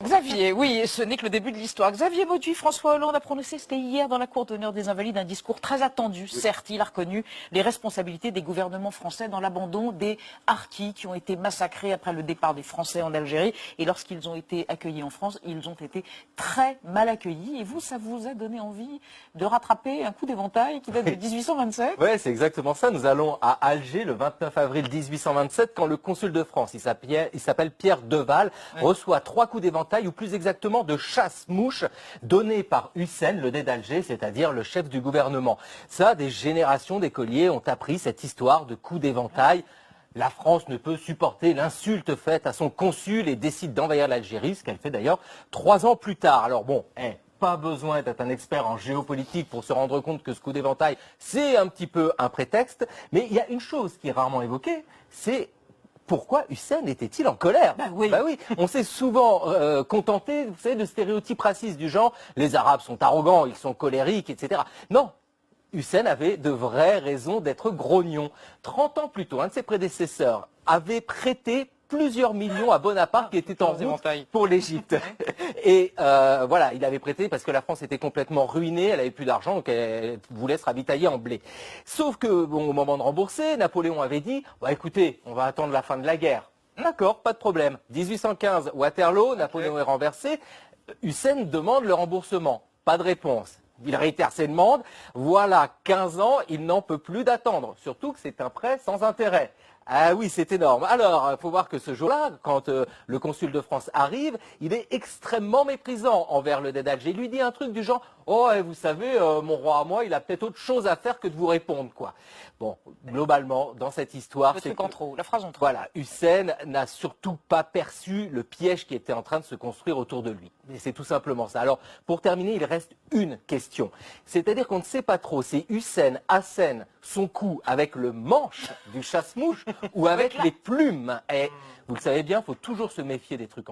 Xavier, oui, ce n'est que le début de l'histoire. Xavier Bauduit, François Hollande a prononcé, c'était hier dans la Cour d'honneur des Invalides, un discours très attendu. Oui. Certes, il a reconnu les responsabilités des gouvernements français dans l'abandon des harkis qui ont été massacrés après le départ des Français en Algérie. Et lorsqu'ils ont été accueillis en France, ils ont été très mal accueillis. Et vous, ça vous a donné envie de rattraper un coup d'éventail qui date de 1827 ? Oui, c'est exactement ça. Nous allons à Alger le 29 avril 1827 quand le consul de France, il s'appelle Pierre Deval, reçoit 3 coups d'éventail, ou plus exactement de chasse-mouche, donnés par Hussein, le Dey d'Alger, c'est-à-dire le chef du gouvernement. Ça, des générations d'écoliers ont appris cette histoire de coups d'éventail. La France ne peut supporter l'insulte faite à son consul et décide d'envahir l'Algérie, ce qu'elle fait d'ailleurs 3 ans plus tard. Alors bon, pas besoin d'être un expert en géopolitique pour se rendre compte que ce coup d'éventail, c'est un petit peu un prétexte. Mais il y a une chose qui est rarement évoquée, c'est pourquoi Hussein était-il en colère? Bah oui. On s'est souvent contenté, vous savez, de stéréotypes racistes du genre « les Arabes sont arrogants, ils sont colériques, etc. » Non, Hussein avait de vraies raisons d'être grognon. 30 ans plus tôt, un de ses prédécesseurs avait prêté plusieurs millions à Bonaparte qui était en route pour l'Égypte. Et voilà, il avait prêté parce que la France était complètement ruinée, elle avait plus d'argent, donc elle voulait se ravitailler en blé. Sauf que, bon, au moment de rembourser, Napoléon avait dit « écoutez, on va attendre la fin de la guerre ». D'accord, pas de problème. 1815, Waterloo, Napoléon est renversé, Hussein demande le remboursement. Pas de réponse. Il réitère ses demandes. Voilà 15 ans, il n'en peut plus d'attendre. Surtout que c'est un prêt sans intérêt. Ah oui, c'est énorme. Alors, il faut voir que ce jour-là, quand le consul de France arrive, il est extrêmement méprisant envers le Dey d'Alger. Il lui dit un truc du genre « Oh, vous savez, mon roi à moi, il a peut-être autre chose à faire que de vous répondre, quoi. » Bon, globalement, dans cette histoire... Le truc en trop, la phrase en trop. Voilà, Hussein n'a surtout pas perçu le piège qui était en train de se construire autour de lui. Et c'est tout simplement ça. Alors, pour terminer, il reste une question. C'est-à-dire qu'on ne sait pas trop si Hussein assène son coup avec le manche du chasse-mouche ou avec les plumes. Et vous le savez bien, il faut toujours se méfier des trucs en